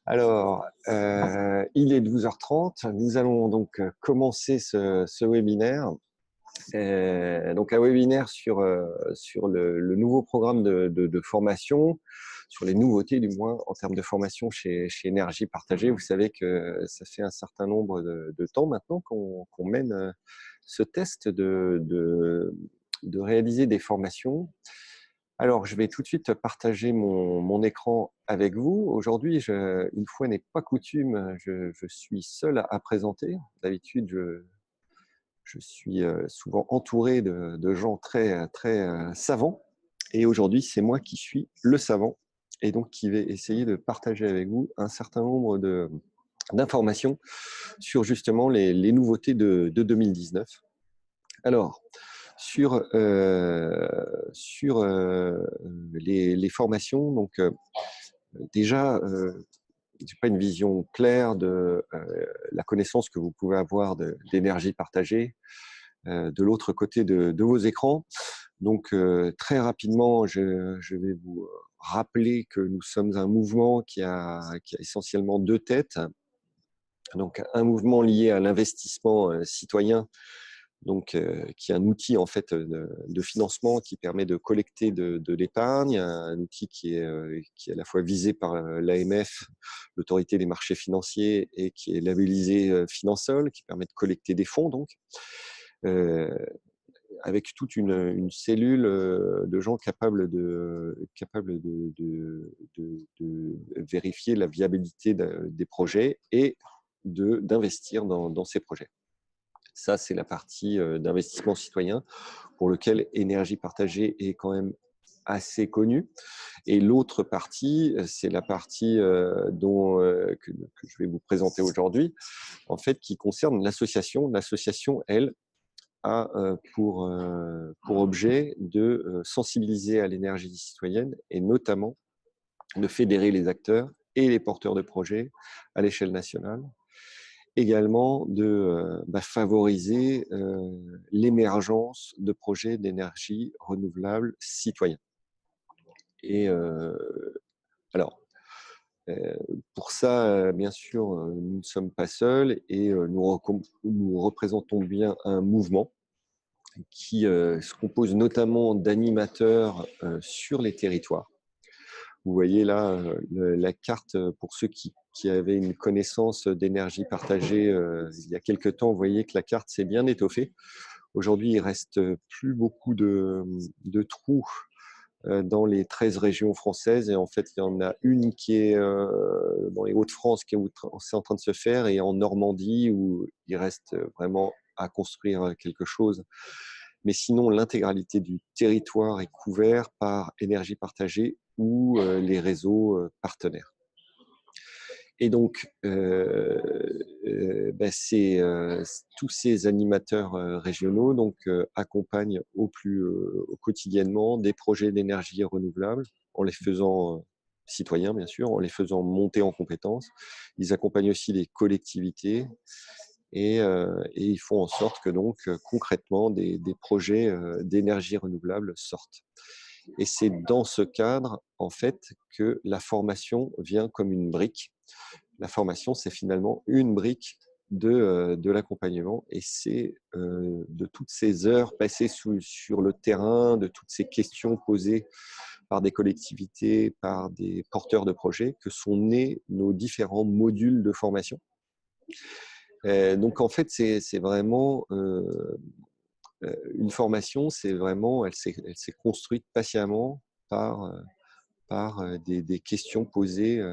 Alors, il est 12h30. Nous allons donc commencer ce webinaire. Donc un webinaire sur le nouveau programme de formation, sur les nouveautés du moins en termes de formation chez Énergie Partagée. Vous savez que ça fait un certain nombre de temps maintenant qu'on mène ce test de réaliser des formations. Alors, je vais tout de suite partager mon écran avec vous. Aujourd'hui, une fois n'est pas coutume, je suis seul à présenter. D'habitude, je suis souvent entouré de gens très savants. Et aujourd'hui, c'est moi qui suis le savant et donc qui vais essayer de partager avec vous un certain nombre d'informations sur justement les nouveautés de 2019. Alors, sur les formations, donc déjà, j'ai pas une vision claire de la connaissance que vous pouvez avoir d'énergie partagée de l'autre côté de vos écrans. Donc, très rapidement, je vais vous rappeler que nous sommes un mouvement qui a essentiellement deux têtes. Donc, un mouvement lié à l'investissement citoyen, donc qui est un outil en fait de financement qui permet de collecter de l'épargne, un outil qui est à la fois visé par l'AMF, l'autorité des marchés financiers, et qui est labellisé Finansol, qui permet de collecter des fonds, donc avec toute une cellule de gens capables de vérifier la viabilité des projets et d'investir dans ces projets. Ça, c'est la partie d'investissement citoyen pour lequel Énergie Partagée est quand même assez connue. Et l'autre partie, c'est la partie que je vais vous présenter aujourd'hui, en fait, qui concerne l'association. L'association, elle, a pour objet de sensibiliser à l'énergie citoyenne et notamment de fédérer les acteurs et les porteurs de projets à l'échelle nationale. Également de favoriser l'émergence de projets d'énergie renouvelable citoyens. Et alors, pour ça, bien sûr, nous ne sommes pas seuls et nous représentons bien un mouvement qui se compose notamment d'animateurs sur les territoires. Vous voyez là la carte, pour ceux qui avaient une connaissance d'énergie partagée il y a quelque temps, vous voyez que la carte s'est bien étoffée. Aujourd'hui, il ne reste plus beaucoup de trous dans les 13 régions françaises, et en fait, il y en a une qui est dans les Hauts-de-France, c'est en train de se faire, et en Normandie, où il reste vraiment à construire quelque chose. Mais sinon, l'intégralité du territoire est couvert par Énergie Partagée ou les réseaux partenaires. Et donc, tous ces animateurs régionaux donc, accompagnent quotidiennement des projets d'énergie renouvelable en les faisant citoyens, bien sûr, en les faisant monter en compétences. Ils accompagnent aussi les collectivités et ils font en sorte que donc, concrètement, des projets d'énergie renouvelable sortent. Et c'est dans ce cadre, en fait, que la formation vient comme une brique. La formation, c'est finalement une brique de l'accompagnement, et c'est de toutes ces heures passées sur le terrain, de toutes ces questions posées par des collectivités, par des porteurs de projets, que sont nés nos différents modules de formation. Donc en fait, c'est vraiment une formation, elle s'est construite patiemment par des questions posées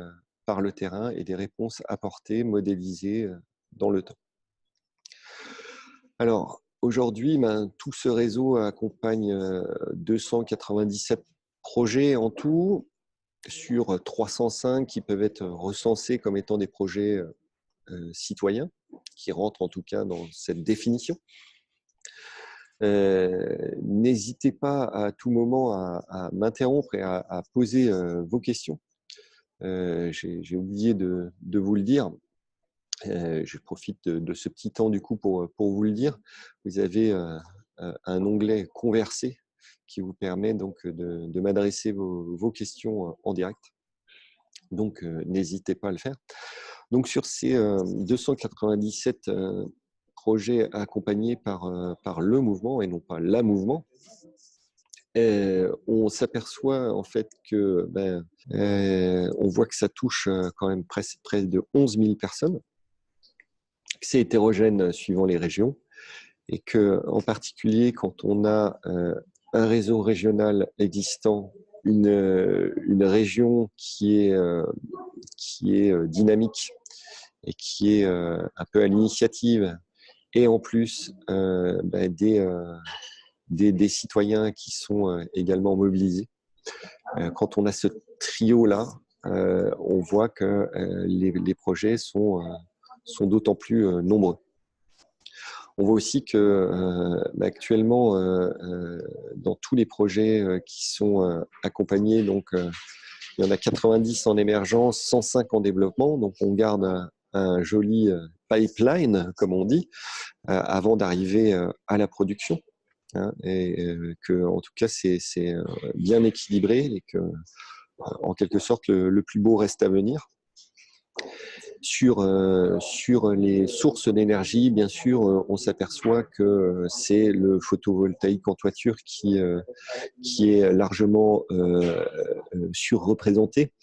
par le terrain et des réponses apportées, modélisées dans le temps. Alors, aujourd'hui, tout ce réseau accompagne 297 projets en tout, sur 305 qui peuvent être recensés comme étant des projets citoyens, qui rentrent en tout cas dans cette définition. N'hésitez pas à tout moment à m'interrompre et à poser vos questions. J'ai oublié de vous le dire. Je profite de ce petit temps du coup pour vous le dire. Vous avez un onglet converser qui vous permet donc de m'adresser vos questions en direct. Donc, n'hésitez pas à le faire. Donc, sur ces 297 projets accompagnés par le mouvement et non pas la mouvement, on s'aperçoit en fait que on voit que ça touche quand même près de 11 000 personnes, que c'est hétérogène suivant les régions et que en particulier quand on a un réseau régional existant, une région qui est dynamique et qui est un peu à l'initiative et en plus des citoyens qui sont également mobilisés. Quand on a ce trio-là, on voit que les projets sont d'autant plus nombreux. On voit aussi que actuellement, dans tous les projets qui sont accompagnés, donc il y en a 90 en émergence, 105 en développement, donc on garde un joli pipeline, comme on dit, avant d'arriver à la production. Hein, et que, en tout cas, c'est bien équilibré et que, en quelque sorte, le plus beau reste à venir. Sur les sources d'énergie, bien sûr, on s'aperçoit que c'est le photovoltaïque en toiture qui est largement surreprésenté,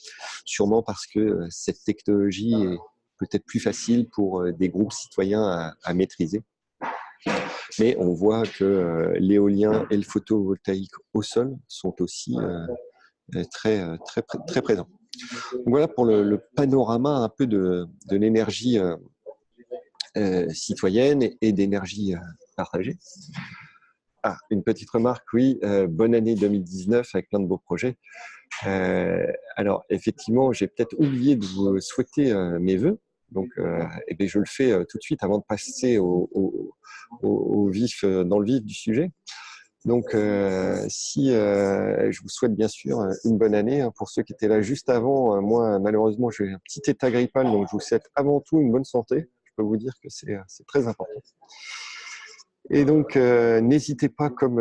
sûrement parce que cette technologie est peut-être plus facile pour des groupes citoyens à maîtriser. Mais on voit que l'éolien et le photovoltaïque au sol sont aussi très présents. Donc voilà pour le panorama un peu de l'énergie citoyenne et d'énergie partagée. Ah, une petite remarque, oui, bonne année 2019 avec plein de beaux projets. Alors effectivement, j'ai peut-être oublié de vous souhaiter mes vœux. Donc, je le fais tout de suite avant de passer dans le vif du sujet. Donc, je vous souhaite bien sûr une bonne année. Pour ceux qui étaient là juste avant, moi, malheureusement, j'ai un petit état grippal, donc je vous souhaite avant tout une bonne santé. Je peux vous dire que c'est très important. Et donc, n'hésitez pas, comme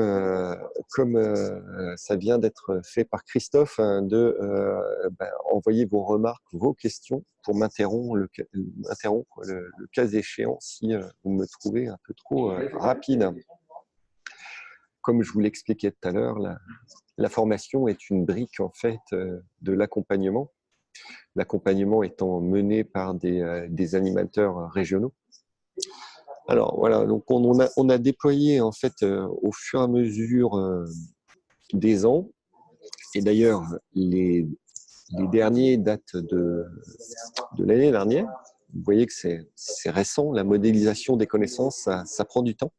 ça vient d'être fait par Christophe, envoyer vos remarques, vos questions pour m'interrompre le cas échéant si vous me trouvez un peu trop rapide. Comme je vous l'expliquais tout à l'heure, la formation est une brique en fait de l'accompagnement. L'accompagnement étant mené par des animateurs régionaux. Alors voilà, donc on a déployé en fait au fur et à mesure des ans, et d'ailleurs les derniers datent de l'année dernière. Vous voyez que c'est récent, la modélisation des connaissances, ça prend du temps.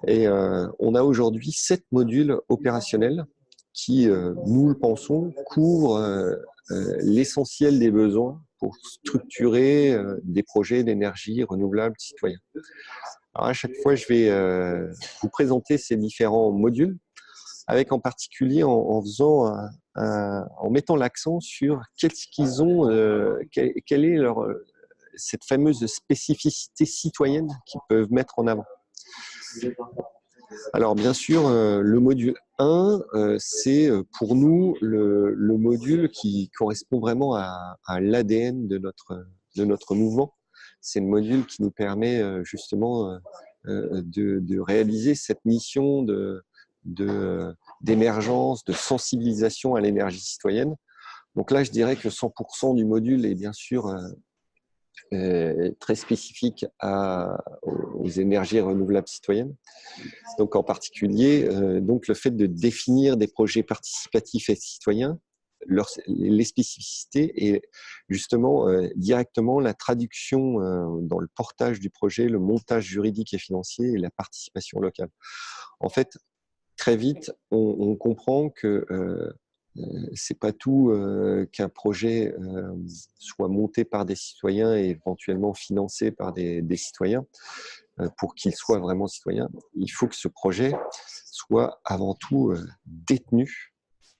Et on a aujourd'hui 7 modules opérationnels qui, nous le pensons, couvrent l'essentiel des besoins pour structurer des projets d'énergie renouvelable citoyens. Alors à chaque fois, je vais vous présenter ces différents modules, avec en particulier en mettant l'accent sur qu'est-ce qu'ils ont, quelle est cette fameuse spécificité citoyenne qu'ils peuvent mettre en avant. Alors bien sûr, le module 1, c'est pour nous le module qui correspond vraiment à l'ADN de notre mouvement. C'est le module qui nous permet justement de réaliser cette mission d'émergence, de sensibilisation à l'énergie citoyenne. Donc là, je dirais que 100% du module est bien sûr très spécifique aux énergies renouvelables citoyennes. Donc en particulier, donc le fait de définir des projets participatifs et citoyens, les spécificités et justement directement la traduction dans le portage du projet, le montage juridique et financier et la participation locale. En fait, très vite, on comprend que c'est pas tout qu'un projet soit monté par des citoyens et éventuellement financé par des citoyens pour qu'il soit vraiment citoyen. Il faut que ce projet soit avant tout détenu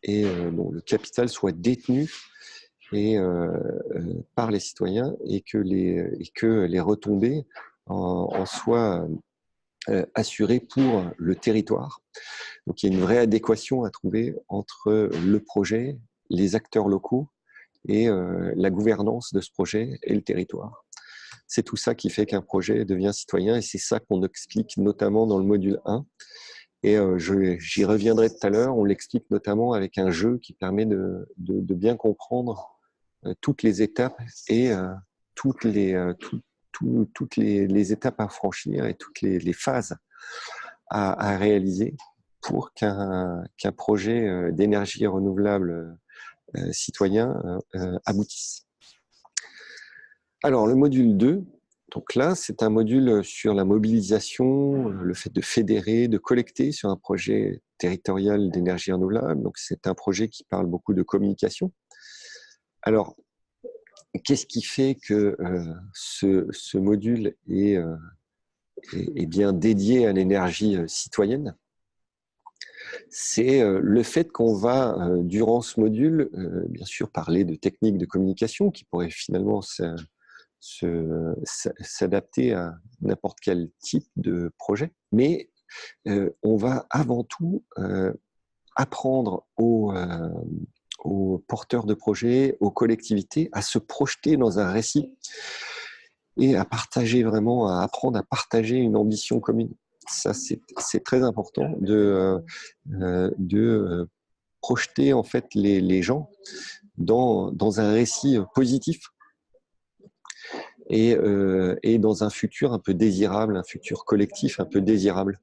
et dont le capital soit détenu par les citoyens et que les retombées en soient assurée pour le territoire. Donc, il y a une vraie adéquation à trouver entre le projet, les acteurs locaux et la gouvernance de ce projet et le territoire. C'est tout ça qui fait qu'un projet devient citoyen et c'est ça qu'on explique notamment dans le module 1. Et j'y reviendrai tout à l'heure, on l'explique notamment avec un jeu qui permet de bien comprendre toutes les étapes et toutes les étapes à franchir et toutes les phases à réaliser pour qu'un projet d'énergie renouvelable citoyen aboutisse. Alors, le module 2, donc là, c'est un module sur la mobilisation, le fait de fédérer, de collecter sur un projet territorial d'énergie renouvelable. Donc, c'est un projet qui parle beaucoup de communication. Alors, qu'est-ce qui fait que ce module est bien dédié à l'énergie citoyenne? C'est le fait qu'on va, durant ce module, bien sûr, parler de techniques de communication qui pourraient finalement s'adapter à n'importe quel type de projet, mais on va avant tout apprendre aux porteurs de projets, aux collectivités, à se projeter dans un récit et à partager vraiment, à apprendre à partager une ambition commune. Ça, c'est très important de projeter en fait les gens dans un récit positif et dans un futur un peu désirable, un futur collectif un peu désirable.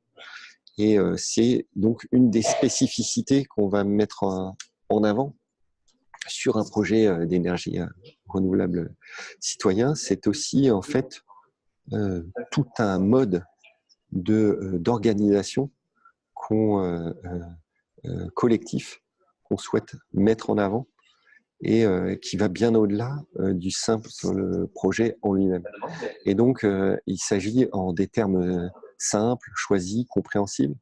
Et c'est donc une des spécificités qu'on va mettre en avant sur un projet d'énergie renouvelable citoyen. C'est aussi en fait tout un mode d'organisation collectif qu'on souhaite mettre en avant et qui va bien au-delà du simple projet en lui-même. Et donc, il s'agit en des termes simples, choisis, compréhensibles,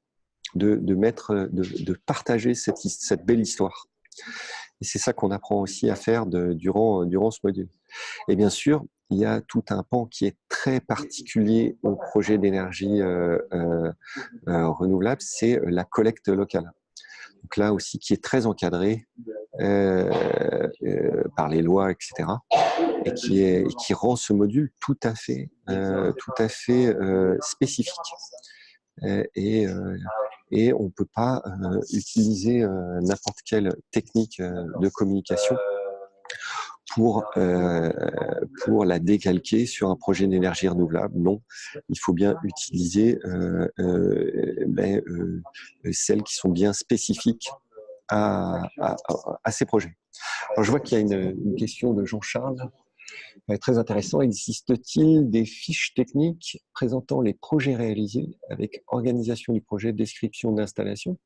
de partager cette belle histoire. Et c'est ça qu'on apprend aussi à faire durant ce module. Et bien sûr, il y a tout un pan qui est très particulier au projet d'énergie renouvelable, c'est la collecte locale. Donc là aussi, qui est très encadré par les lois, etc. Et qui rend ce module tout à fait spécifique. Et on ne peut pas utiliser n'importe quelle technique de communication pour la décalquer sur un projet d'énergie renouvelable. Non, il faut bien utiliser celles qui sont bien spécifiques à ces projets. Alors, je vois qu'il y a une question de Jean-Charles. Très intéressant. Existe-t-il des fiches techniques présentant les projets réalisés avec organisation du projet, description d'installation,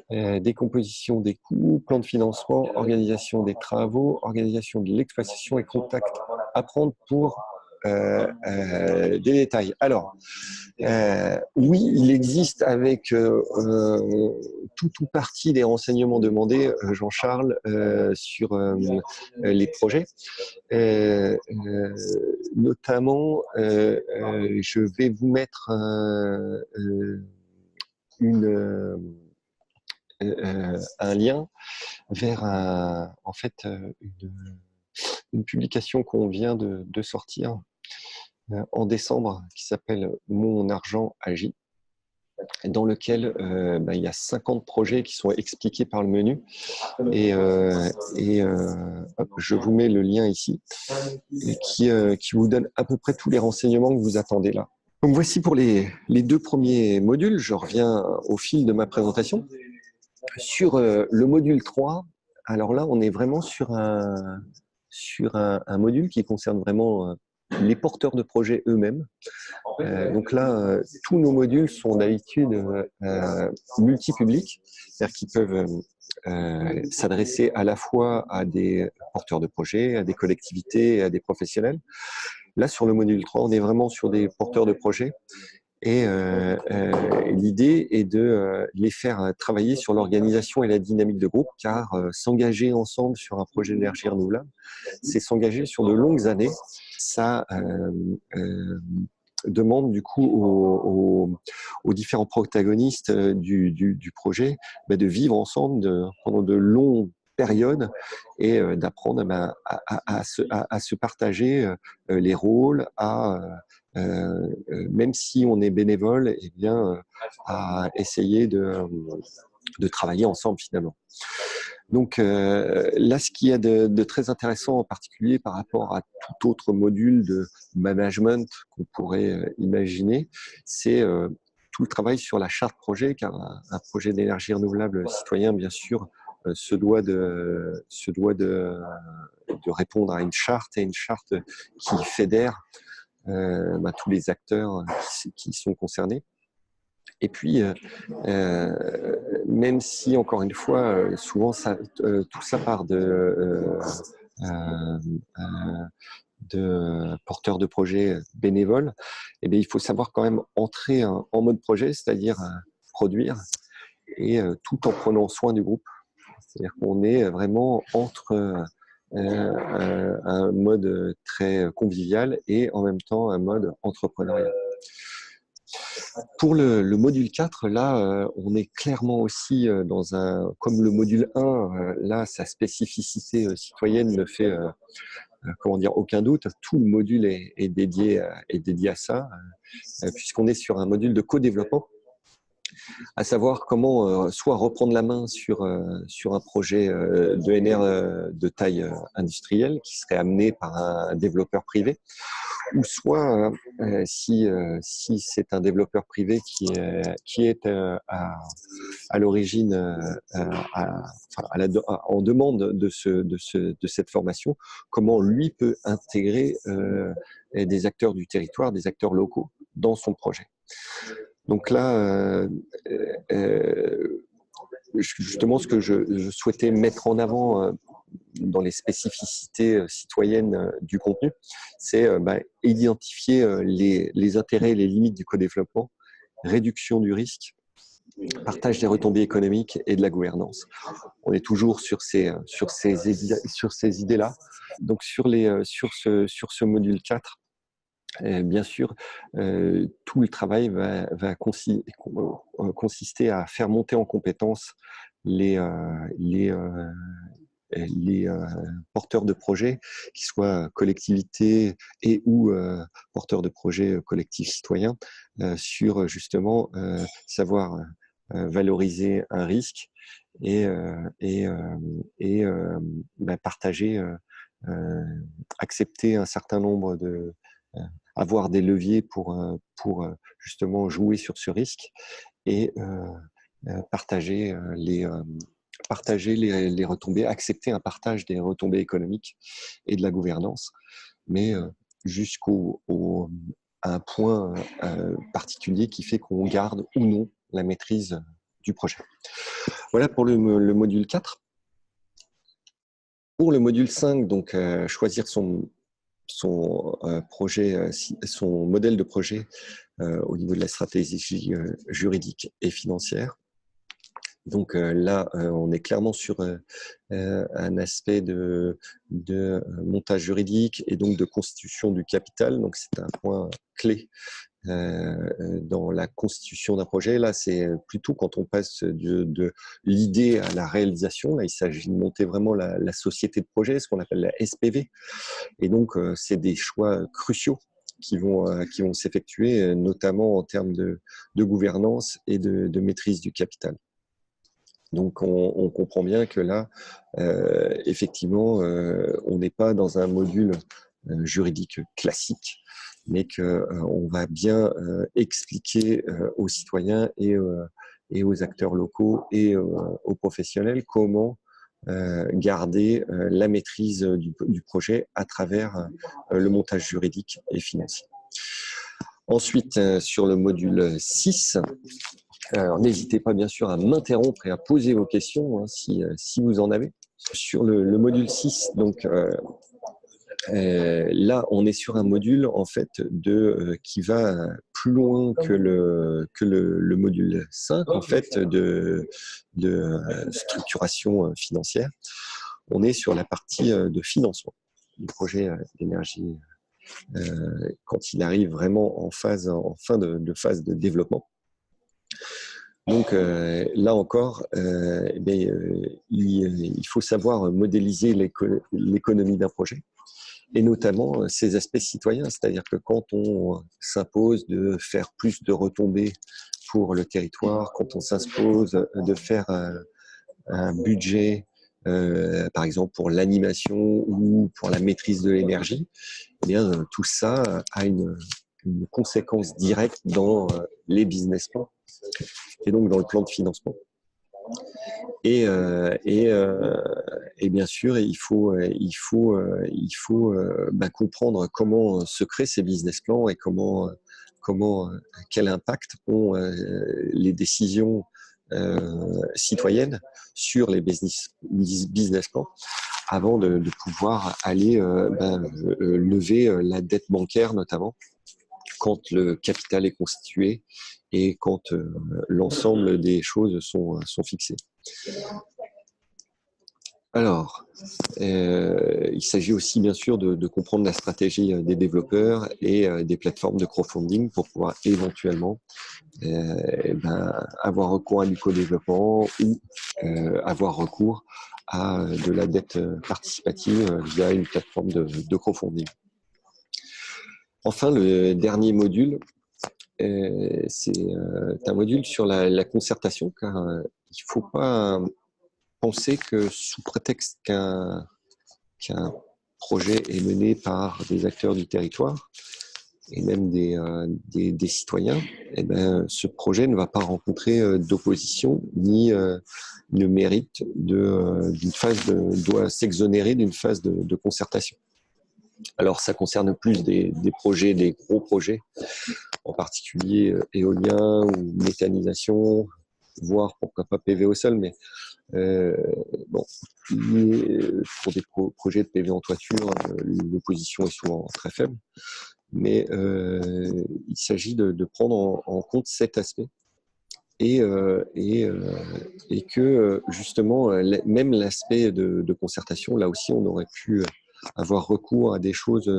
décomposition des coûts, plan de financement, organisation des travaux, organisation de l'exploitation et contact à prendre pour des détails. Alors, oui, il existe avec tout ou partie des renseignements demandés, Jean-Charles, sur les projets. Notamment, je vais vous mettre un lien vers une publication qu'on vient de sortir en décembre qui s'appelle Mon argent agit, dans lequel il y a 50 projets qui sont expliqués par le menu. Et hop, je vous mets le lien ici, et qui vous donne à peu près tous les renseignements que vous attendez là. Donc voici pour les deux premiers modules. Je reviens au fil de ma présentation. Sur le module 3, alors là, on est vraiment sur un module qui concerne vraiment les porteurs de projets eux-mêmes. Donc là, tous nos modules sont d'habitude multi-publics, c'est-à-dire qu'ils peuvent s'adresser à la fois à des porteurs de projets, à des collectivités, à des professionnels. Là, sur le module 3, on est vraiment sur des porteurs de projets. Et l'idée est de les faire travailler sur l'organisation et la dynamique de groupe, car s'engager ensemble sur un projet d'énergie renouvelable, c'est s'engager sur de longues années. Ça demande du coup aux différents protagonistes du projet de vivre ensemble pendant de longues périodes et d'apprendre à se partager les rôles, même si on est bénévole, eh bien, à essayer de travailler ensemble finalement. Donc là, ce qu'il y a de très intéressant en particulier par rapport à tout autre module de management qu'on pourrait imaginer, c'est tout le travail sur la charte projet, car un projet d'énergie renouvelable citoyen, bien sûr, se doit de répondre à une charte, et une charte qui fédère tous les acteurs qui sont concernés. Et puis, même si, encore une fois, souvent tout ça part de porteurs de projets bénévoles, eh bien, il faut savoir quand même entrer en mode projet, c'est-à-dire produire, et tout en prenant soin du groupe. C'est-à-dire qu'on est vraiment entre un mode très convivial et en même temps un mode entrepreneurial. Pour le module 4, là, on est clairement aussi comme le module 1, là, sa spécificité citoyenne ne fait aucun doute. Tout le module est dédié à ça, puisqu'on est sur un module de co-développement, à savoir comment soit reprendre la main sur un projet d'ENR de taille industrielle qui serait amené par un développeur privé, ou soit si c'est un développeur privé qui est à l'origine en demande de cette formation, comment lui peut intégrer des acteurs du territoire, des acteurs locaux dans son projet. Donc là, justement, ce que je souhaitais mettre en avant dans les spécificités citoyennes du contenu, c'est identifier les intérêts et les limites du co-développement, réduction du risque, partage des retombées économiques et de la gouvernance. On est toujours sur ces idées-là. Donc sur ce module 4, bien sûr, tout le travail va consister à faire monter en compétences les porteurs de projets, qui soient collectivités et ou porteurs de projets collectifs citoyens, sur justement savoir valoriser un risque et partager, accepter un certain nombre avoir des leviers pour justement jouer sur ce risque et partager les retombées, accepter un partage des retombées économiques et de la gouvernance, mais à un point particulier qui fait qu'on garde ou non la maîtrise du projet. Voilà pour le module 4. Pour le module 5, donc choisir son projet, son modèle de projet au niveau de la stratégie juridique et financière. Donc là, on est clairement sur un aspect de montage juridique et donc de constitution du capital. Donc c'est un point clé dans la constitution d'un projet. Là, c'est plutôt quand on passe de l'idée à la réalisation. Là, il s'agit de monter vraiment la société de projet, ce qu'on appelle la SPV. Et donc, c'est des choix cruciaux qui vont s'effectuer, notamment en termes de gouvernance et de maîtrise du capital. Donc, on comprend bien que là, effectivement, on n'est pas dans un module juridique classique, mais qu'on va bien expliquer aux citoyens et aux acteurs locaux et aux professionnels comment garder la maîtrise du projet à travers le montage juridique et financier. Ensuite, sur le module 6, alors, n'hésitez pas bien sûr à m'interrompre et à poser vos questions si vous en avez. Sur le module 6, donc là, on est sur un module en fait qui va plus loin que le module 5 en fait de structuration financière. On est sur la partie de financement du projet d'énergie quand il arrive vraiment en fin de phase de développement. Donc là encore, il faut savoir modéliser l'économie d'un projet, et notamment ses aspects citoyens. C'est-à-dire que quand on s'impose de faire plus de retombées pour le territoire, quand on s'impose de faire un budget, par exemple pour l'animation ou pour la maîtrise de l'énergie, eh bien, tout ça a une conséquence directe dans les business plans et donc dans le plan de financement. Et bien sûr, il faut comprendre comment se créent ces business plans et quel impact ont les décisions citoyennes sur les business plans avant de pouvoir aller lever la dette bancaire notamment, quand le capital est constitué et quand l'ensemble des choses sont fixées. Alors, il s'agit aussi bien sûr de comprendre la stratégie des développeurs et des plateformes de crowdfunding pour pouvoir éventuellement avoir recours à du co-développement ou avoir recours à de la dette participative via une plateforme de crowdfunding. Enfin, le dernier module, c'est un module sur la concertation, car il ne faut pas penser que sous prétexte qu'un projet est mené par des acteurs du territoire et même des citoyens, ce projet ne va pas rencontrer d'opposition ni ne mérite doit s'exonérer d'une phase de concertation. Alors, ça concerne plus des projets, des gros projets, en particulier éolien ou méthanisation, voire pourquoi pas PV au sol, mais pour des projets de PV en toiture, l'opposition est souvent très faible. Mais il s'agit de prendre en compte cet aspect et que justement, même l'aspect de concertation, là aussi, on aurait pu avoir recours à des choses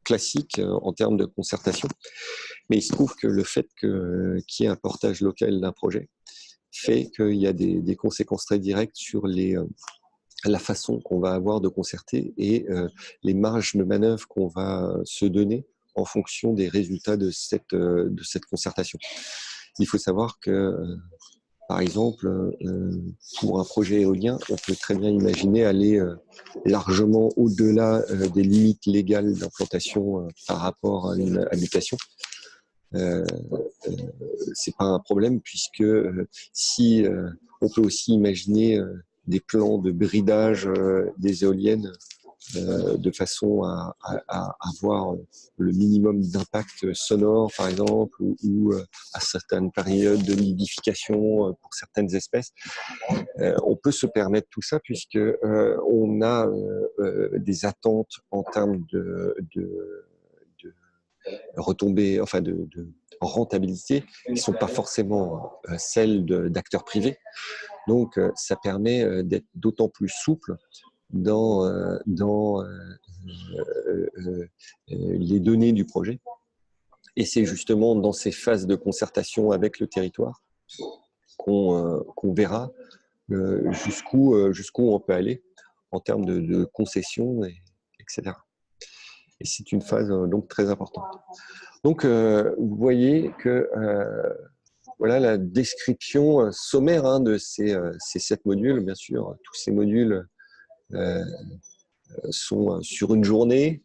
classiques en termes de concertation. Mais il se trouve que le fait qu'il y ait un portage local d'un projet fait qu'il y a des conséquences très directes sur la façon qu'on va avoir de concerter et les marges de manœuvre qu'on va se donner en fonction des résultats de cette concertation. Il faut savoir que, par exemple, pour un projet éolien, on peut très bien imaginer aller largement au-delà des limites légales d'implantation par rapport à une habitation. C'est pas un problème puisque si on peut aussi imaginer des plans de bridage des éoliennes de façon à avoir le minimum d'impact sonore, par exemple, ou à certaines périodes de nidification pour certaines espèces. On peut se permettre tout ça puisque on a des attentes en termes de retombées, enfin de rentabilité, qui ne sont pas forcément celles d'acteurs privés. Donc, ça permet d'être d'autant plus souple dans les données du projet. Et c'est justement dans ces phases de concertation avec le territoire qu'on verra jusqu'où on peut aller en termes de concessions, etc. Et c'est une phase donc très importante. Donc, vous voyez que voilà la description sommaire de ces 7 modules. Bien sûr, tous ces modules sont sur une journée.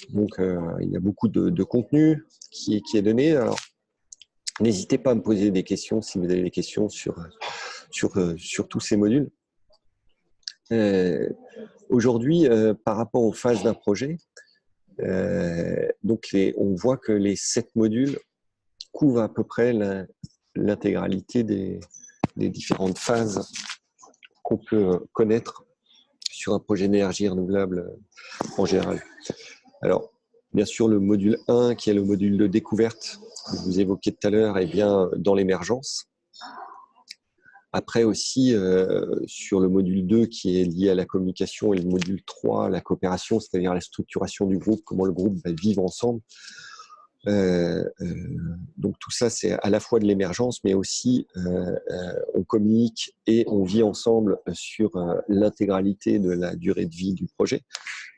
Donc, il y a beaucoup de contenu qui est donné. Alors, n'hésitez pas à me poser des questions si vous avez des questions sur tous ces modules. Aujourd'hui, par rapport aux phases d'un projet, donc on voit que les 7 modules couvrent à peu près l'intégralité des différentes phases qu'on peut connaître sur un projet d'énergie renouvelable en général. Alors, bien sûr, le module 1, qui est le module de découverte, que vous évoquiez tout à l'heure, est bien dans l'émergence. Après aussi, sur le module 2 qui est lié à la communication et le module 3, la coopération, c'est-à-dire la structuration du groupe, comment le groupe va vivre ensemble. Donc tout ça, c'est à la fois de l'émergence, mais aussi on communique et on vit ensemble sur l'intégralité de la durée de vie du projet.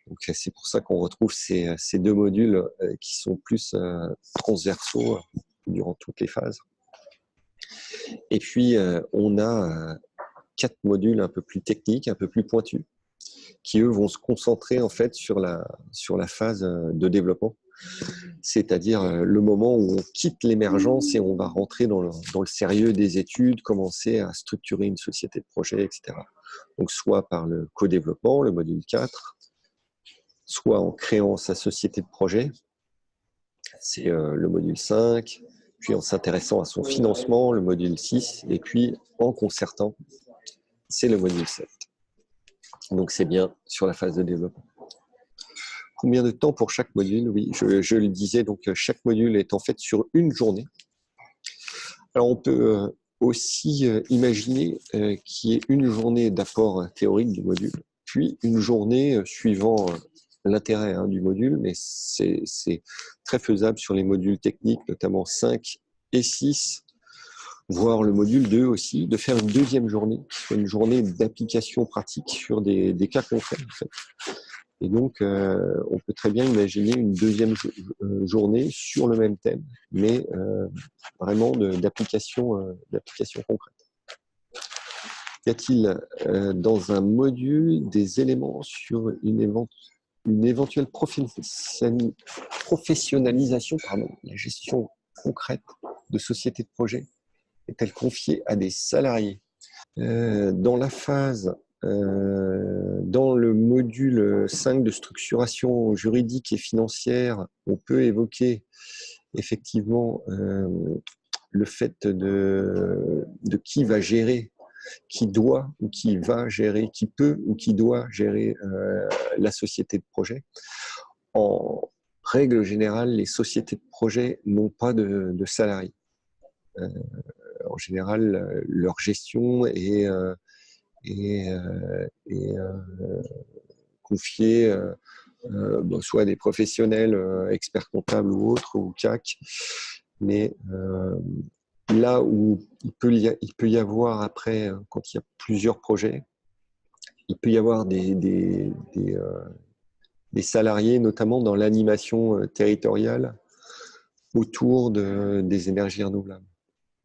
Donc c'est pour ça qu'on retrouve ces deux modules qui sont plus transversaux durant toutes les phases. Et puis on a 4 modules un peu plus techniques, un peu plus pointus, qui eux vont se concentrer en fait sur la phase de développement. C'est-à-dire le moment où on quitte l'émergence et on va rentrer dans le sérieux des études, commencer à structurer une société de projet, etc. Donc soit par le co-développement, le module 4, soit en créant sa société de projet, c'est le module 5, puis en s'intéressant à son financement, le module 6, et puis en concertant, c'est le module 7. Donc c'est bien sur la phase de développement. Combien de temps pour chaque module? Oui, je le disais, donc chaque module est en fait sur une journée. Alors on peut aussi imaginer qu'il y ait une journée d'apport théorique du module, puis une journée suivant l'intérêt du module, mais c'est très faisable sur les modules techniques, notamment 5 et 6, voire le module 2 aussi, de faire une deuxième journée, une journée d'application pratique sur des cas concrets en fait. Et donc, on peut très bien imaginer une deuxième journée sur le même thème, mais vraiment d'application concrète. Y a-t-il dans un module des éléments sur une éventuelle professionnalisation, la gestion concrète de sociétés de projet est-elle confiée à des salariés? Dans la phase dans le module 5 de structuration juridique et financière, on peut évoquer effectivement le fait de qui va gérer, qui doit ou qui va gérer, qui peut ou qui doit gérer la société de projet. En règle générale, les sociétés de projet n'ont pas de salariés. En général, leur gestion est confié soit à des professionnels, experts comptables ou autres, ou CAC. Mais là où il peut y avoir après, quand il y a plusieurs projets, il peut y avoir des salariés, notamment dans l'animation territoriale autour des énergies renouvelables.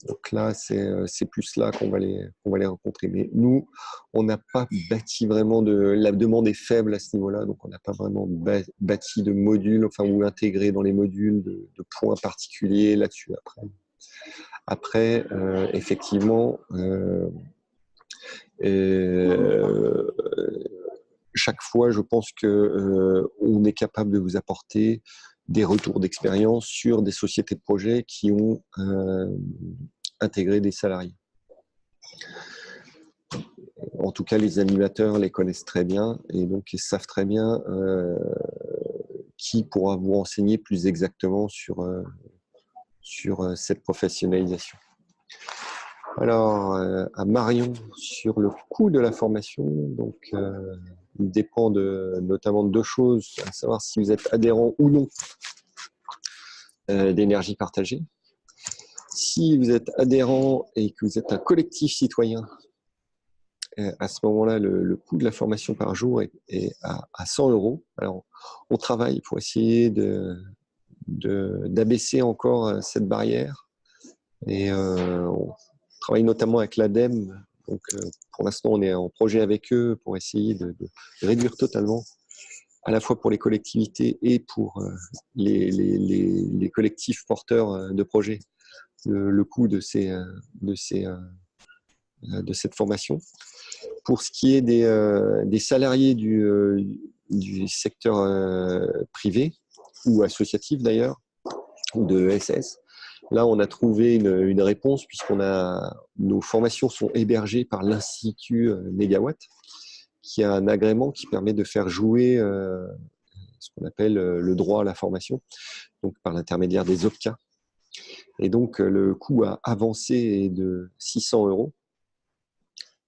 Donc là, c'est plus là qu'on va les rencontrer. Mais nous, on n'a pas bâti vraiment la demande est faible à ce niveau-là, donc on n'a pas vraiment bâti de modules, enfin, ou intégré dans les modules de points particuliers là-dessus Après, effectivement, chaque fois, je pense que on est capable de vous apporter des retours d'expérience sur des sociétés de projet qui ont intégrer des salariés. En tout cas, les animateurs les connaissent très bien et donc ils savent très bien qui pourra vous renseigner plus exactement sur cette professionnalisation. Alors, à Marion, sur le coût de la formation, donc il dépend notamment de 2 choses, à savoir si vous êtes adhérent ou non d'énergie partagée. Si vous êtes adhérent et que vous êtes un collectif citoyen, à ce moment-là, le coût de la formation par jour est à 100 €. Alors, on travaille pour essayer d'abaisser encore cette barrière. Et on travaille notamment avec l'ADEME. Donc, pour l'instant, on est en projet avec eux pour essayer de réduire totalement, à la fois pour les collectivités et pour les collectifs porteurs de projets, le coût de cette formation. Pour ce qui est des salariés du secteur privé ou associatif d'ailleurs, ou de SS, là on a trouvé une réponse nos formations sont hébergées par l'Institut Négawatt, qui a un agrément qui permet de faire jouer ce qu'on appelle le droit à la formation, donc par l'intermédiaire des OPCA. Et donc le coût a avancé de 600 €.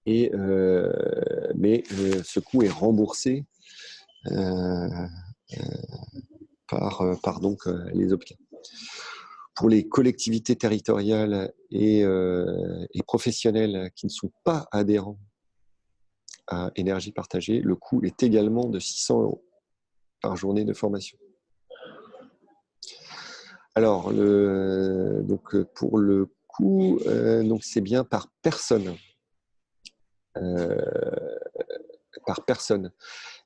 Mais ce coût est remboursé par donc, les OPCA. Pour les collectivités territoriales et professionnelles qui ne sont pas adhérents à énergie partagée, le coût est également de 600 € par journée de formation. Alors, donc pour le coût, donc c'est bien par personne.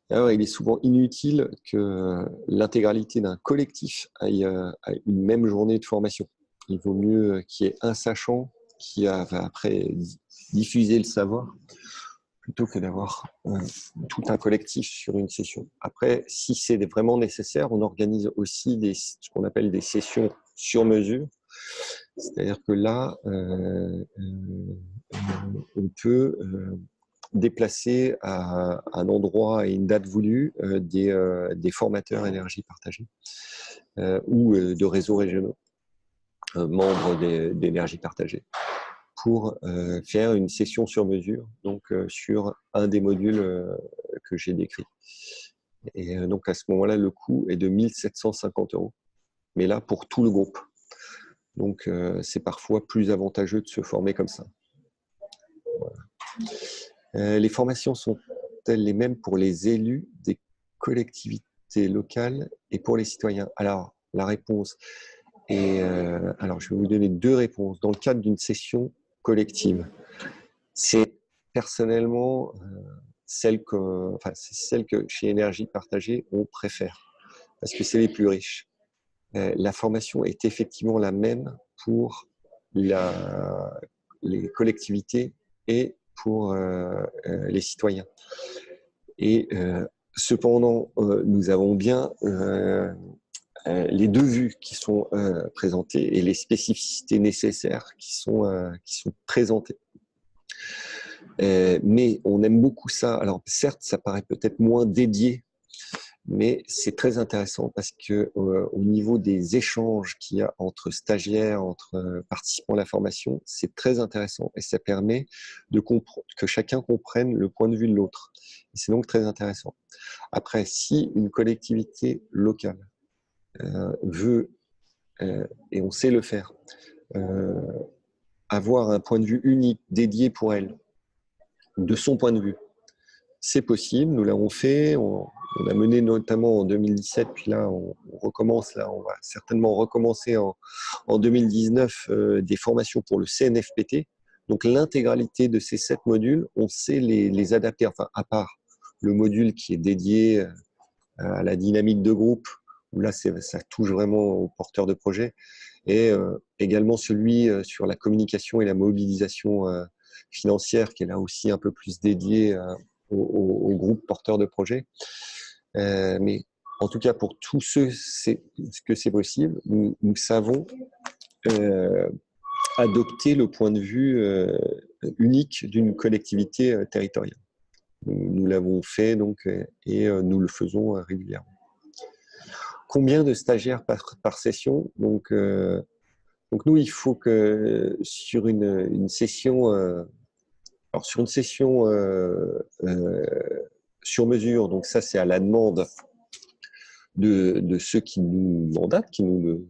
Alors, il est souvent inutile que l'intégralité d'un collectif aille à une même journée de formation. Il vaut mieux qu'il y ait un sachant qui va après diffuser le savoir plutôt que d'avoir tout un collectif sur une session. Après, si c'est vraiment nécessaire, on organise aussi ce qu'on appelle des sessions sur mesure. C'est-à-dire que là, on peut déplacer à un endroit et une date voulue des formateurs énergie partagée ou de réseaux régionaux, membres d'énergie partagée, pour faire une session sur mesure, donc sur un des modules que j'ai décrit. Et donc à ce moment-là, le coût est de 1 750 €, mais là pour tout le groupe. Donc c'est parfois plus avantageux de se former comme ça. Voilà. Les formations sont-elles les mêmes pour les élus des collectivités locales et pour les citoyens? Alors, la réponse est... alors, je vais vous donner 2 réponses. Dans le cadre d'une session collective, c'est personnellement c'est celle que chez Énergie Partagée, on préfère, parce que c'est les plus riches. La formation est effectivement la même pour les collectivités et pour les citoyens. Et cependant, nous avons bien les 2 vues qui sont présentées et les spécificités nécessaires qui sont présentées. Mais on aime beaucoup ça. Alors certes, ça paraît peut-être moins dédié, mais c'est très intéressant parce que au niveau des échanges qu'il y a entre stagiaires, entre participants à la formation, c'est très intéressant et ça permet que chacun comprenne le point de vue de l'autre. C'est donc très intéressant. Après, si une collectivité locale veut, et on sait le faire, avoir un point de vue unique, dédié pour elle, de son point de vue, c'est possible, nous l'avons fait, on a mené notamment en 2017, puis là on recommence, là on va certainement recommencer en 2019 des formations pour le CNFPT. Donc l'intégralité de ces 7 modules, on sait les adapter, enfin à part le module qui est dédié à la dynamique de groupe, où là ça touche vraiment aux porteurs de projets, et également celui sur la communication et la mobilisation financière, qui est là aussi un peu plus dédié au groupe porteur de projet. Mais en tout cas, pour tous ceux que c'est possible, nous savons adopter le point de vue unique d'une collectivité territoriale. Nous l'avons fait donc, et nous le faisons régulièrement. Combien de stagiaires par session? Donc nous, il faut que sur une session... alors sur une session sur mesure, donc ça c'est à la demande de ceux qui nous mandatent, qui nous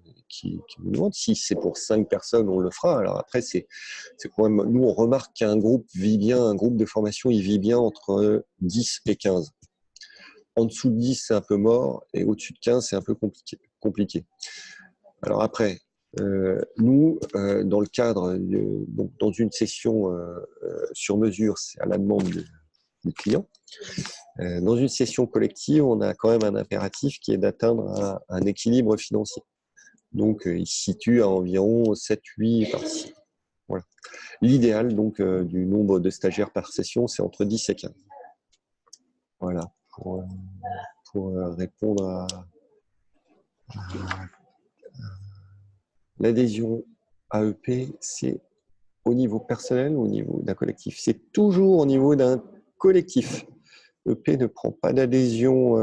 demandent. Si c'est pour 5 personnes, on le fera. Alors après, c'est quand même, nous on remarque qu'un groupe vit bien, un groupe de formation, il vit bien entre 10 et 15. En dessous de 10, c'est un peu mort, et au-dessus de 15, c'est un peu compliqué. Alors après, nous, dans le cadre, donc dans une session sur mesure, c'est à la demande du client. Dans une session collective, on a quand même un impératif qui est d'atteindre un équilibre financier. Donc, il se situe à environ 7-8 parties. Voilà. L'idéal donc du nombre de stagiaires par session, c'est entre 10 et 15. Voilà, pour répondre à l'adhésion AEP, c'est au niveau personnel ou au niveau d'un collectif? C'est toujours au niveau d'un collectif. EP ne prend pas d'adhésion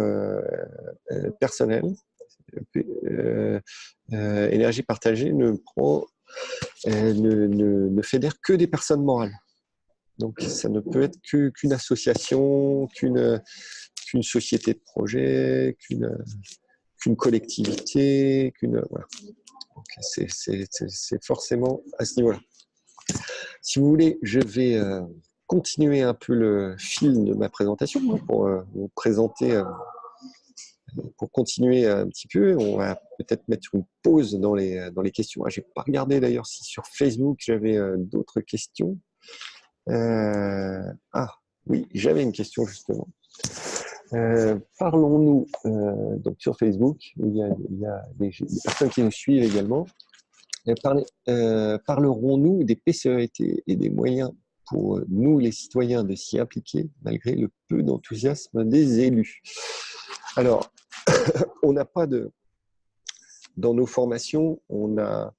personnelle. Énergie partagée ne fédère que des personnes morales. Donc, ça ne peut être qu'une association, qu'une société de projet, qu'une collectivité, voilà. C'est forcément à ce niveau-là. Si vous voulez, je vais continuer un peu le fil de ma présentation pour vous présenter, pour continuer un petit peu. On va peut-être mettre une pause dans les questions. Je n'ai pas regardé d'ailleurs si sur Facebook j'avais d'autres questions. Oui, j'avais une question justement. Parlons-nous, donc sur Facebook, il y a des personnes qui nous suivent également. Parlerons-nous des PCET et des moyens pour nous, les citoyens, de s'y impliquer malgré le peu d'enthousiasme des élus? Alors, on n'a pas dans nos formations, on n'a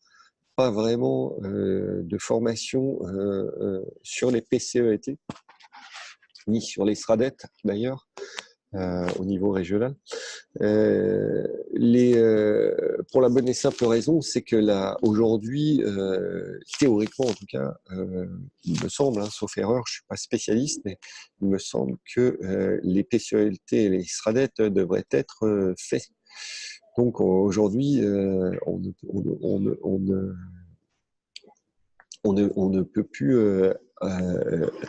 pas vraiment de formation sur les PCET, ni sur les SRADET d'ailleurs, au niveau régional. Pour la bonne et simple raison, c'est que là, aujourd'hui, théoriquement en tout cas, il me semble, sauf erreur, je ne suis pas spécialiste, mais il me semble que les PCET et les SRADET devraient être faits. Donc aujourd'hui, on ne peut plus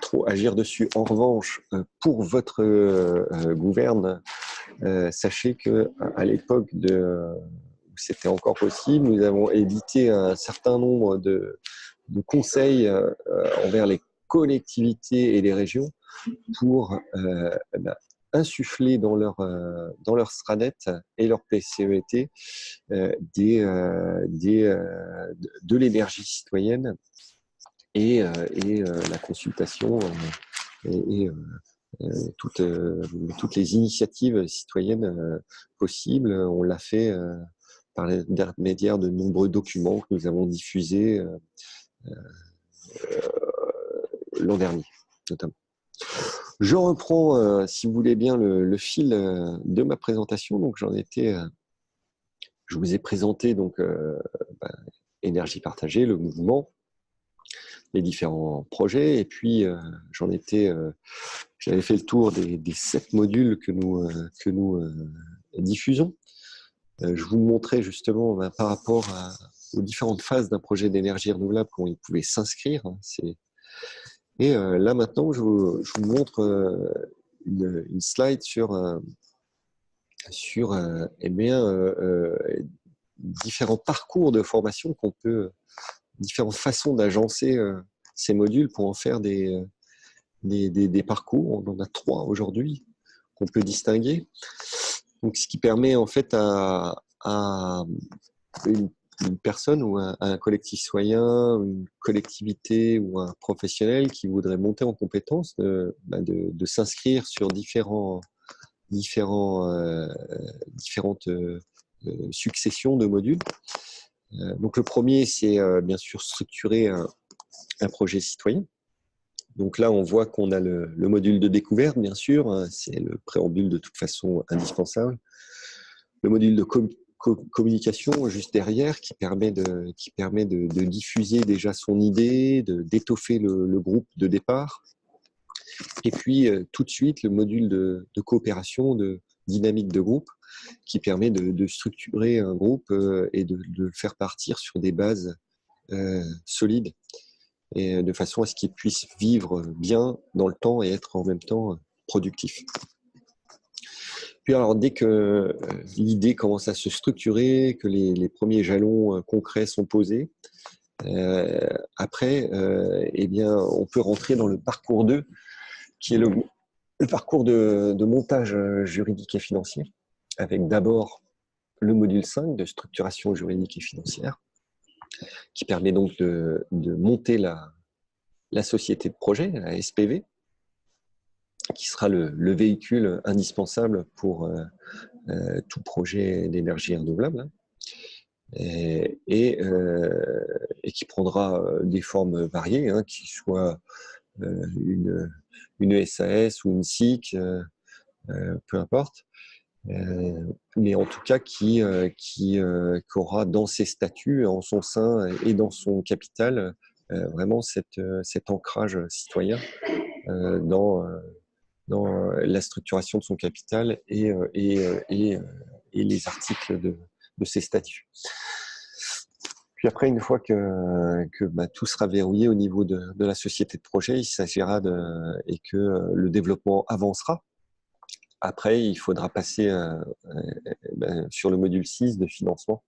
trop agir dessus. En revanche, pour votre gouverne, sachez qu'à l'époque où c'était encore possible, nous avons édité un certain nombre de conseils envers les collectivités et les régions pour insuffler dans leur SRADET et leur PCET de l'énergie citoyenne et la consultation et toutes les initiatives citoyennes possibles. On l'a fait par l'intermédiaire de nombreux documents que nous avons diffusés l'an dernier, notamment. Je reprends, si vous voulez bien, le fil de ma présentation. Donc, je vous ai présenté donc Énergie partagée, le mouvement, les différents projets, et puis j'avais fait le tour des 7 modules que nous diffusons. Je vous montrais justement par rapport aux différentes phases d'un projet d'énergie renouvelable, comment il pouvait s'inscrire. Et là maintenant, je vous montre une slide sur différents parcours de formation différentes façons d'agencer ces modules pour en faire des parcours. On en a 3 aujourd'hui qu'on peut distinguer. Donc, ce qui permet en fait à une personne ou un collectif citoyen, une collectivité ou un professionnel qui voudrait monter en compétence de s'inscrire sur différentes successions de modules. Donc le premier, c'est bien sûr structurer un projet citoyen. Donc là, on voit qu'on a le module de découverte, bien sûr, c'est le préambule de toute façon indispensable. Le module de communication juste derrière qui permet de diffuser déjà son idée, d'étoffer le groupe de départ. Et puis tout de suite, le module de coopération, de dynamique de groupe, qui permet de structurer un groupe et de le faire partir sur des bases solides, et de façon à ce qu'il puisse vivre bien dans le temps et être en même temps productif. Puis alors, dès que l'idée commence à se structurer, que les premiers jalons concrets sont posés, après, eh bien, on peut rentrer dans le parcours 2, qui est le parcours de montage juridique et financier, avec d'abord le module 5 de structuration juridique et financière, qui permet donc de monter la société de projet, la SPV, qui sera le véhicule indispensable pour tout projet d'énergie renouvelable, et qui prendra des formes variées, qui soit une SAS ou une SIC, peu importe, mais en tout cas qui aura dans ses statuts, en son sein et dans son capital vraiment cet ancrage citoyen dans la structuration de son capital et les articles de ses statuts. Puis après, une fois que tout sera verrouillé au niveau de la société de projet, il s'agira et que le développement avancera. Après, il faudra passer sur le module 6 de financement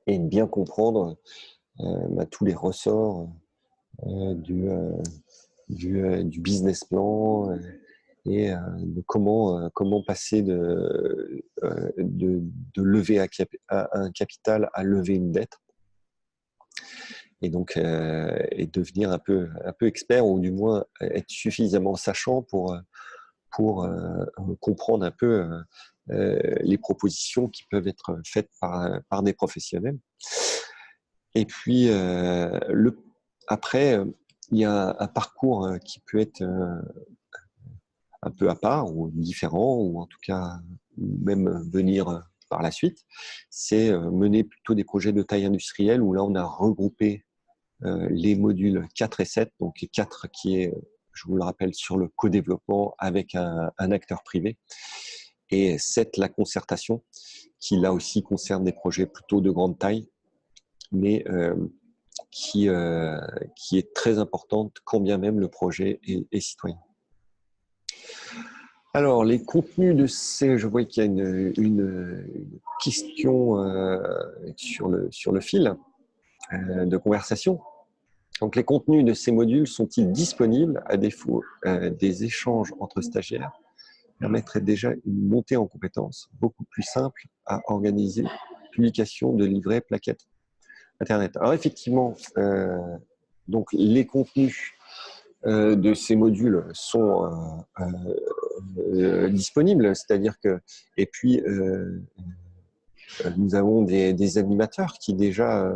et bien comprendre tous les ressorts du business plan et de comment passer de lever un capital à lever une dette. Et donc, et devenir un peu expert, ou du moins être suffisamment sachant pour comprendre un peu les propositions qui peuvent être faites par des professionnels. Et puis, après, il y a un parcours qui peut être un peu à part ou différent, ou en tout cas même venir par la suite. C'est mener plutôt des projets de taille industrielle, où là, on a regroupé les modules 4 et 7, donc 4 qui est, je vous le rappelle, sur le co-développement avec un acteur privé, et 7 la concertation, qui là aussi concerne des projets plutôt de grande taille, mais qui est très importante quand bien même le projet est citoyen. Alors, les contenus de ces... Je vois qu'il y a une question sur le fil de conversation. Donc, les contenus de ces modules sont-ils disponibles? À défaut des échanges entre stagiaires permettrait déjà une montée en compétences beaucoup plus simple à organiser, publication de livrets, plaquettes Internet. Alors, effectivement, donc, les contenus de ces modules sont disponibles, c'est-à-dire que, et puis nous avons des animateurs qui déjà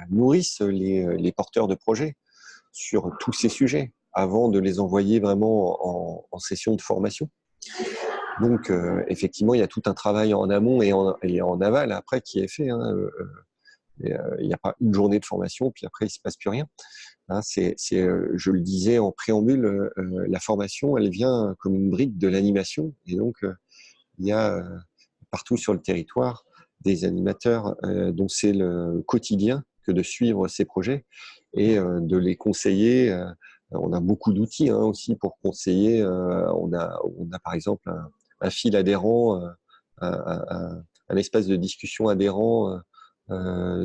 nourrissent les porteurs de projets sur tous ces sujets avant de les envoyer vraiment en session de formation. Donc effectivement, il y a tout un travail en amont et en aval après qui est fait. Il n'y a pas une journée de formation puis après il ne se passe plus rien. Hein, je le disais en préambule, la formation, elle vient comme une brique de l'animation, et donc il y a partout sur le territoire des animateurs dont c'est le quotidien que de suivre ces projets et de les conseiller. On a beaucoup d'outils aussi pour conseiller. On a par exemple un fil adhérent, un espace de discussion adhérent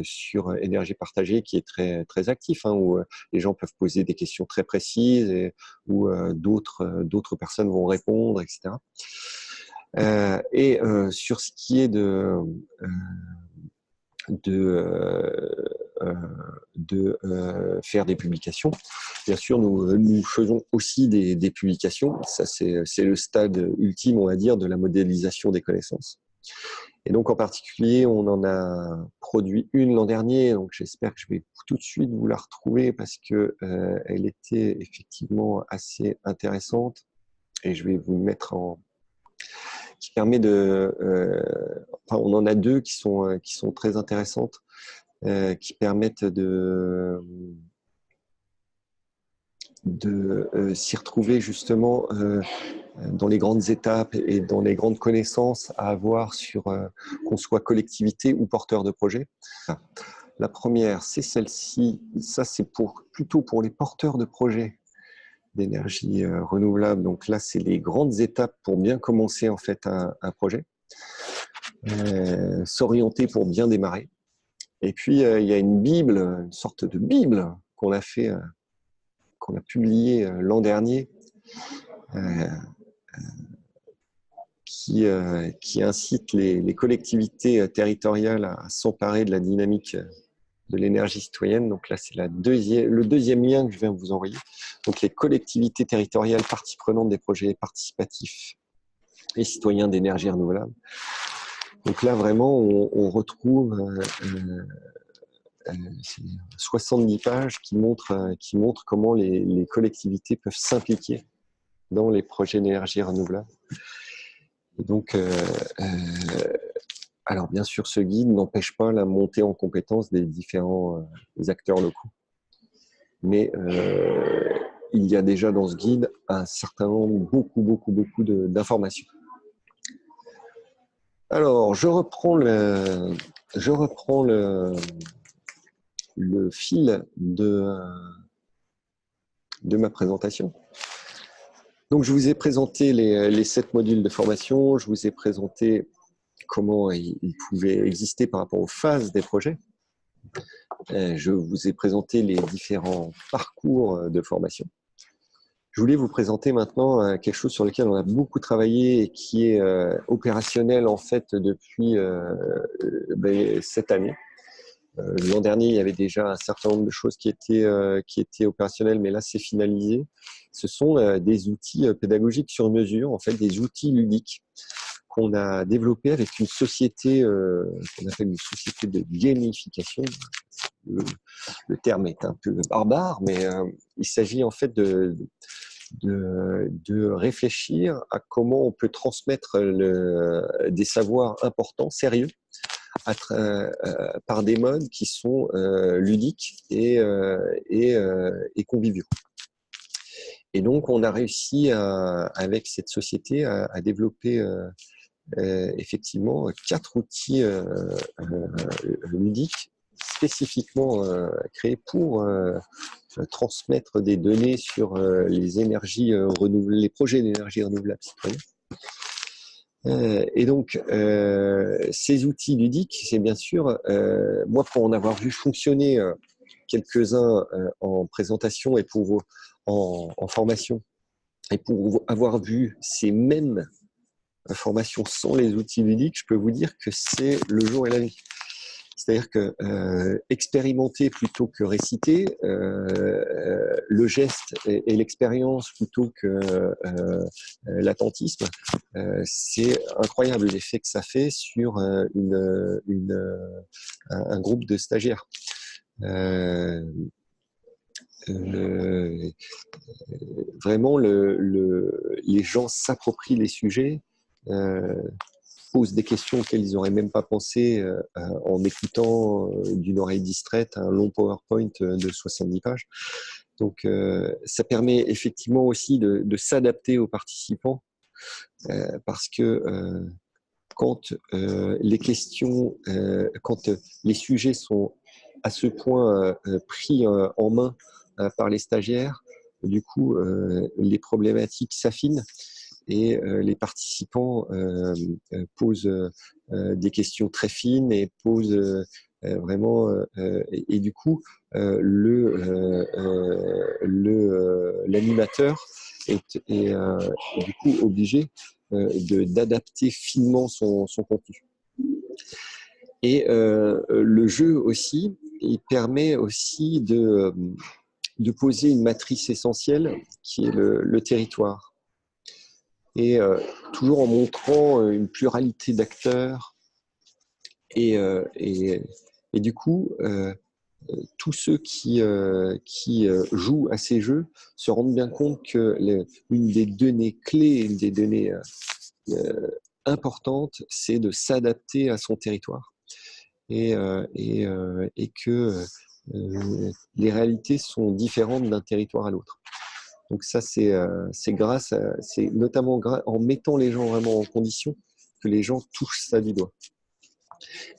sur énergie partagée qui est très très actif, où les gens peuvent poser des questions très précises et où d'autres personnes vont répondre, etc. Sur ce qui est de faire des publications, bien sûr, nous faisons aussi des publications. Ça, c'est le stade ultime, on va dire, de la modélisation des connaissances. Et donc, en particulier, on en a produit une l'an dernier. Donc, j'espère que je vais tout de suite vous la retrouver parce que elle était effectivement assez intéressante. Et je vais vous le mettre qui permet enfin, on en a deux qui sont très intéressantes, qui permettent de s'y retrouver justement dans les grandes étapes et dans les grandes connaissances à avoir sur qu'on soit collectivité ou porteur de projet. La première, c'est celle-ci. Ça, c'est plutôt pour les porteurs de projets d'énergie renouvelable. Donc là, c'est les grandes étapes pour bien commencer en fait un projet, s'orienter pour bien démarrer. Et puis il y a une bible, une sorte de bible qu'on a fait, qu'on a publié l'an dernier, qui incite les collectivités territoriales à s'emparer de la dynamique de l'énergie citoyenne. Donc là, c'est le deuxième lien que je viens de vous envoyer. Donc les collectivités territoriales, parties prenantes des projets participatifs et citoyens d'énergie renouvelable. Donc là, vraiment, on retrouve 70 pages qui montrent comment les collectivités peuvent s'impliquer dans les projets d'énergie renouvelable. Et donc, alors bien sûr, ce guide n'empêche pas la montée en compétence des différents acteurs locaux. mais il y a déjà dans ce guide un certain nombre, beaucoup d'informations. Alors, je reprends le fil de ma présentation. Donc, je vous ai présenté les 7 modules de formation, je vous ai présenté comment ils pouvaient exister par rapport aux phases des projets. Je vous ai présenté les différents parcours de formation. Je voulais vous présenter maintenant quelque chose sur lequel on a beaucoup travaillé et qui est opérationnel en fait depuis cette année. L'an dernier, il y avait déjà un certain nombre de choses qui étaient opérationnelles, mais là, c'est finalisé. Ce sont des outils pédagogiques sur mesure, en fait, des outils ludiques qu'on a développés avec une société qu'on appelle une société de gamification. Le terme est un peu barbare, mais il s'agit en fait de réfléchir à comment on peut transmettre des savoirs importants, sérieux, par des modes qui sont ludiques et conviviaux. Et donc, on a réussi avec cette société à développer effectivement 4 outils ludiques spécifiquement créés pour transmettre des données sur les énergies renouvelables, les projets d'énergie renouvelable citoyens. Et donc, ces outils ludiques, c'est bien sûr, moi pour en avoir vu fonctionner quelques-uns en présentation et en formation, et pour avoir vu ces mêmes formations sans les outils ludiques, je peux vous dire que c'est le jour et la nuit. C'est-à-dire que expérimenter plutôt que réciter, le geste et l'expérience plutôt que l'attentisme, c'est incroyable l'effet que ça fait sur un groupe de stagiaires. Vraiment, les gens s'approprient les sujets, posent des questions auxquelles ils n'auraient même pas pensé en écoutant d'une oreille distraite un long PowerPoint de 70 pages. Donc, ça permet effectivement aussi de s'adapter aux participants parce que quand les questions, quand les sujets sont à ce point pris en main par les stagiaires, du coup, les problématiques s'affinent et les participants posent des questions très fines et posent vraiment et du coup l'animateur est du coup obligé d'adapter finement son contenu. Et le jeu aussi, il permet aussi de poser une matrice essentielle qui est le territoire. Et toujours en montrant une pluralité d'acteurs et du coup tous ceux qui jouent à ces jeux se rendent bien compte que une des données clés, une des données importantes, c'est de s'adapter à son territoire et que les réalités sont différentes d'un territoire à l'autre. Donc ça, c'est notamment en mettant les gens vraiment en condition que les gens touchent ça du doigt.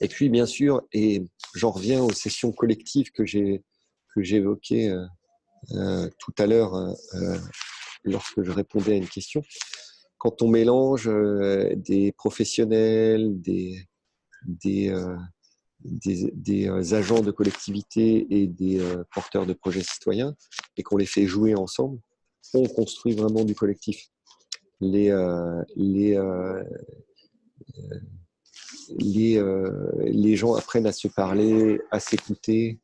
Et puis, bien sûr, et j'en reviens aux sessions collectives que j'évoquais tout à l'heure lorsque je répondais à une question, quand on mélange des professionnels, des agents de collectivité et des porteurs de projets citoyens et qu'on les fait jouer ensemble, on construit vraiment du collectif. Les gens apprennent à se parler, à s'écouter,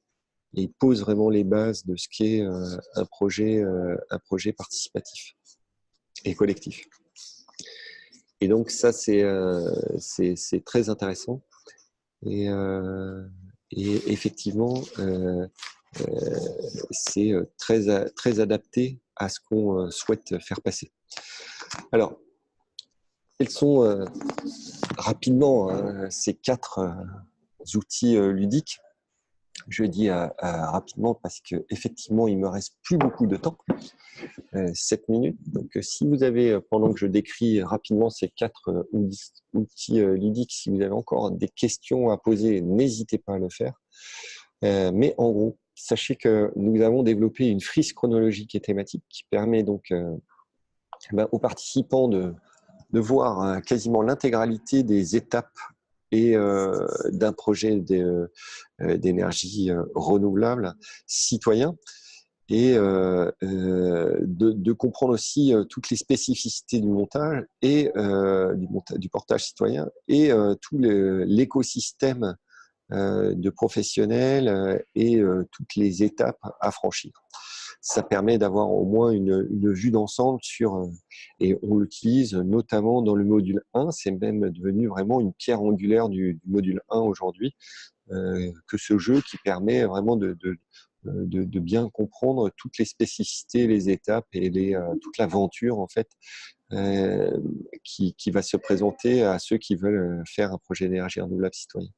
et ils posent vraiment les bases de ce qu'est un projet participatif et collectif. Et donc ça, c'est très intéressant. Et effectivement, c'est très adapté à ce qu'on souhaite faire passer. Alors, quels sont rapidement ces 4 outils ludiques? Je dis rapidement parce qu'effectivement, il me reste plus beaucoup de temps, 7 minutes. Donc, si vous avez, pendant que je décris rapidement ces 4 outils ludiques, si vous avez encore des questions à poser, n'hésitez pas à le faire. Mais en gros, sachez que nous avons développé une frise chronologique et thématique qui permet donc aux participants de voir quasiment l'intégralité des étapes et d'un projet d'énergie renouvelable citoyen, et de comprendre aussi toutes les spécificités du montage et du portage citoyen, et tout l'écosystème de professionnels et toutes les étapes à franchir. Ça permet d'avoir au moins une vue d'ensemble sur, et on l'utilise notamment dans le module 1, c'est même devenu vraiment une pierre angulaire du module 1 aujourd'hui, que ce jeu qui permet vraiment de bien comprendre toutes les spécificités, les étapes et toute l'aventure en fait qui va se présenter à ceux qui veulent faire un projet d'énergie renouvelable citoyen.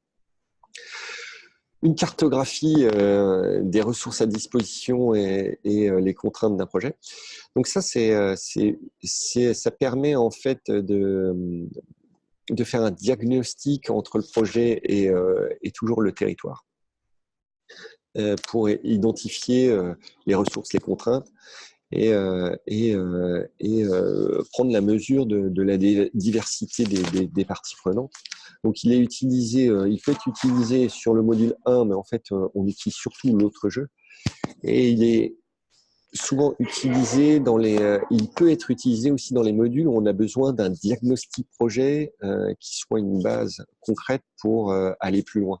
Une cartographie des ressources à disposition et les contraintes d'un projet. Donc ça, ça permet en fait de faire un diagnostic entre le projet et toujours le territoire pour identifier les ressources, les contraintes et prendre la mesure de la diversité des parties prenantes. Donc, il peut être utilisé sur le module 1, mais en fait, on utilise surtout l'autre jeu. Et il est souvent utilisé il peut être utilisé aussi dans les modules où on a besoin d'un diagnostic projet qui soit une base concrète pour aller plus loin.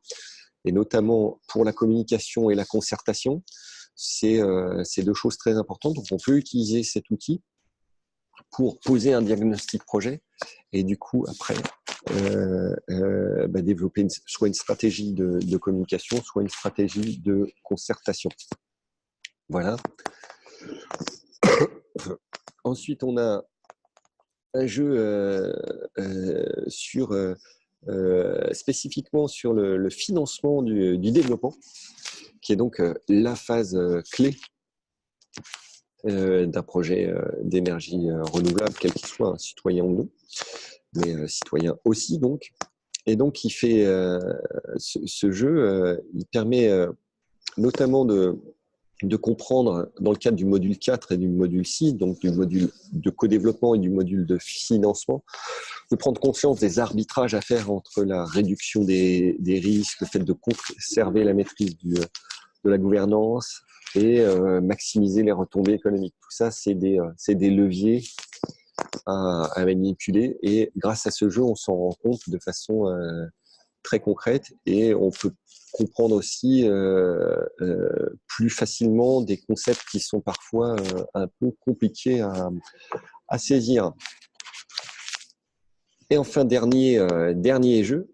Et notamment pour la communication et la concertation, c'est 2 choses très importantes. Donc, on peut utiliser cet outil pour poser un diagnostic projet et du coup, après, développer soit une stratégie de communication, soit une stratégie de concertation. Voilà. Ensuite, on a un jeu spécifiquement sur le financement du développement, qui est donc la phase clé d'un projet d'énergie renouvelable, quel qu'il soit, un citoyen ou non, mais citoyen aussi donc. Et donc, ce jeu, il permet notamment de comprendre, dans le cadre du module 4 et du module 6, donc du module de co-développement et du module de financement, de prendre conscience des arbitrages à faire entre la réduction des risques, le fait de conserver la maîtrise de la gouvernance et maximiser les retombées économiques. Tout ça, c'est des leviers à manipuler, et grâce à ce jeu, on s'en rend compte de façon très concrète, et on peut comprendre aussi plus facilement des concepts qui sont parfois un peu compliqués à saisir. Et enfin, dernier jeu.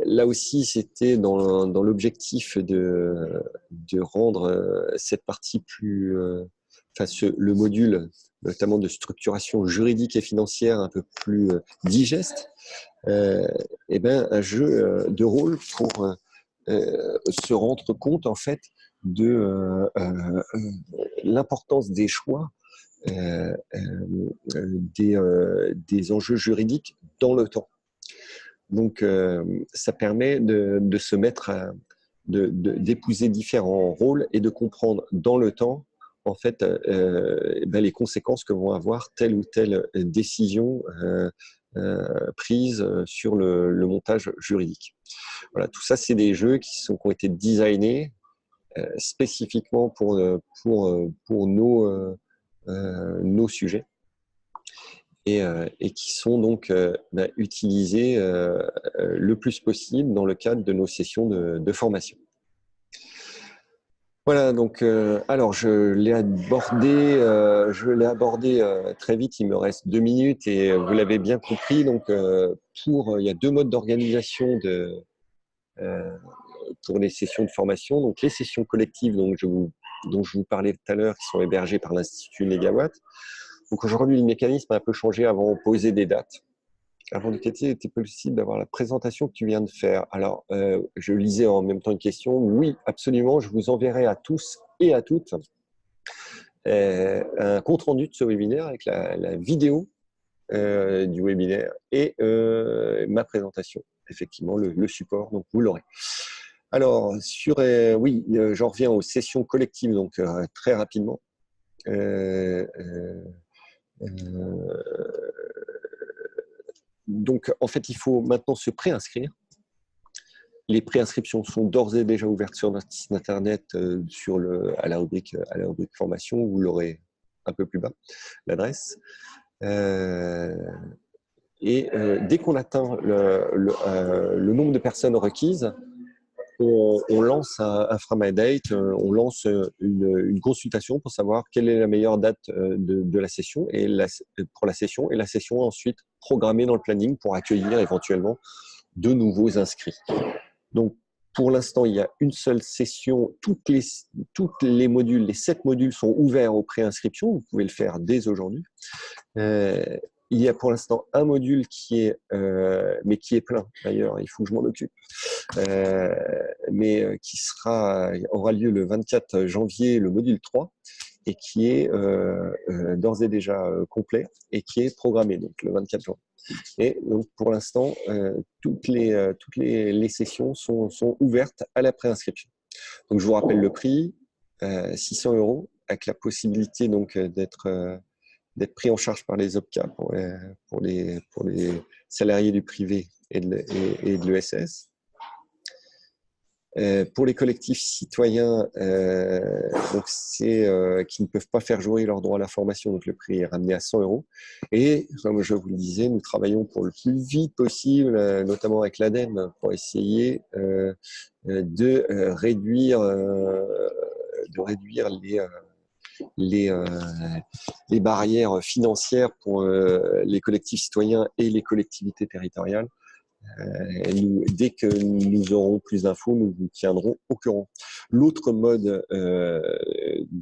Là aussi, c'était dans l'objectif de rendre cette partie plus, le module, notamment de structuration juridique et financière, un peu plus digeste. Un jeu de rôle pour se rendre compte en fait de l'importance des choix, des enjeux juridiques dans le temps. Donc, ça permet de se mettre d'épouser différents rôles et de comprendre dans le temps en fait les conséquences que vont avoir telle ou telle décision prise sur le montage juridique. Voilà, tout ça, c'est des jeux qui ont été designés spécifiquement pour nos sujets, et qui sont donc utilisés le plus possible dans le cadre de nos sessions de formation. Voilà, donc alors je l'ai abordé très vite, il me reste 2 minutes, et vous l'avez bien compris, donc il y a 2 modes d'organisation pour les sessions de formation. Donc les sessions collectives dont je vous parlais tout à l'heure, qui sont hébergées par l'Institut Négawatt. Donc aujourd'hui, le mécanisme a un peu changé. Avant, on posait des dates avant de quitter, était possible d'avoir la présentation que tu viens de faire. Alors, je lisais en même temps une question. Oui, absolument. Je vous enverrai à tous et à toutes un compte-rendu de ce webinaire avec la vidéo du webinaire et ma présentation. Effectivement, le support, donc vous l'aurez. Alors, oui, j'en reviens aux sessions collectives, donc très rapidement. Donc, en fait, il faut maintenant se préinscrire. Les préinscriptions sont d'ores et déjà ouvertes sur notre site internet à la rubrique formation. Vous l'aurez un peu plus bas, l'adresse. Dès qu'on atteint le nombre de personnes requises, on lance un Frame-A-Date, on lance une consultation pour savoir quelle est la meilleure date de la session pour la session, et la session est ensuite programmée dans le planning pour accueillir éventuellement de nouveaux inscrits. Donc, pour l'instant, il y a une seule session. Toutes les modules, les 7 modules sont ouverts aux préinscriptions. Vous pouvez le faire dès aujourd'hui. Il y a pour l'instant un module mais qui est plein d'ailleurs, il faut que je m'en occupe, mais qui aura lieu le 24 janvier, le module 3, et qui est d'ores et déjà complet et qui est programmé, donc le 24 janvier. Et donc pour l'instant, toutes les sessions sont ouvertes à la préinscription. Donc je vous rappelle le prix, 600 € avec la possibilité donc d'être pris en charge par les OPCA pour les salariés du privé et de l'ESS. Pour les collectifs citoyens qui ne peuvent pas faire jouer leur droit à la formation, donc le prix est ramené à 100 €. Et comme je vous le disais, nous travaillons pour le plus vite possible, notamment avec l'ADEME, pour essayer de réduire les barrières financières pour les collectifs citoyens et les collectivités territoriales. Dès que nous aurons plus d'infos, nous vous tiendrons au courant. L'autre mode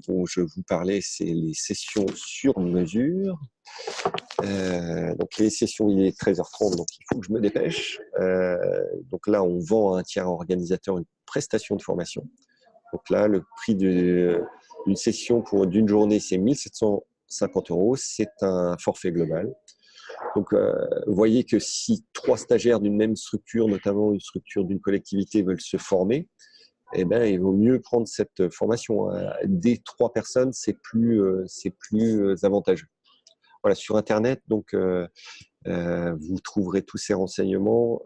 dont je vous parlais, c'est les sessions sur mesure. Donc les sessions, il est 13h30, donc il faut que je me dépêche. Donc là, on vend à un tiers organisateur une prestation de formation. Donc là, le prix d'une session d'une journée, c'est 1 750 €. C'est un forfait global. Donc, vous voyez que si 3 stagiaires d'une même structure, notamment une structure d'une collectivité, veulent se former, eh ben, il vaut mieux prendre cette formation. Dès 3 personnes, c'est plus avantageux. Voilà, sur Internet, donc, vous trouverez tous ces renseignements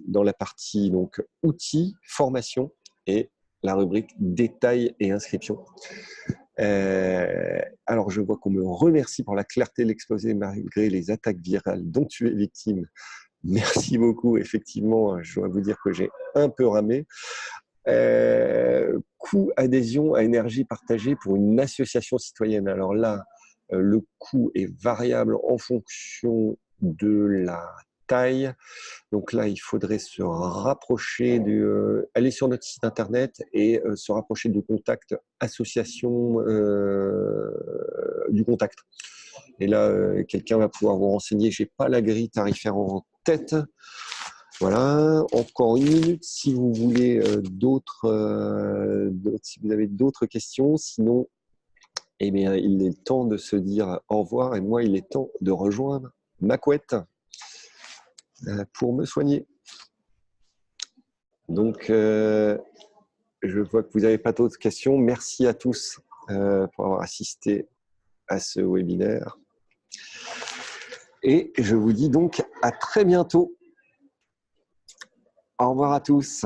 dans la partie donc, outils, formation et la rubrique détails et inscriptions. Alors, je vois qu'on me remercie pour la clarté de l'exposé malgré les attaques virales dont tu es victime. Merci beaucoup. Effectivement, je dois vous dire que j'ai un peu ramé. Coût adhésion à énergie partagée pour une association citoyenne. Alors là, le coût est variable en fonction de la taille. Donc là, il faudrait se rapprocher aller sur notre site internet et se rapprocher du contact association du contact. Et là, quelqu'un va pouvoir vous renseigner. J'ai pas la grille tarifaire en tête. Voilà, encore 1 minute si vous voulez si vous avez d'autres questions. Sinon, eh bien, il est temps de se dire au revoir et moi, il est temps de rejoindre ma couette pour me soigner. Donc, je vois que vous n'avez pas d'autres questions. Merci à tous pour avoir assisté à ce webinaire. Et je vous dis donc à très bientôt. Au revoir à tous.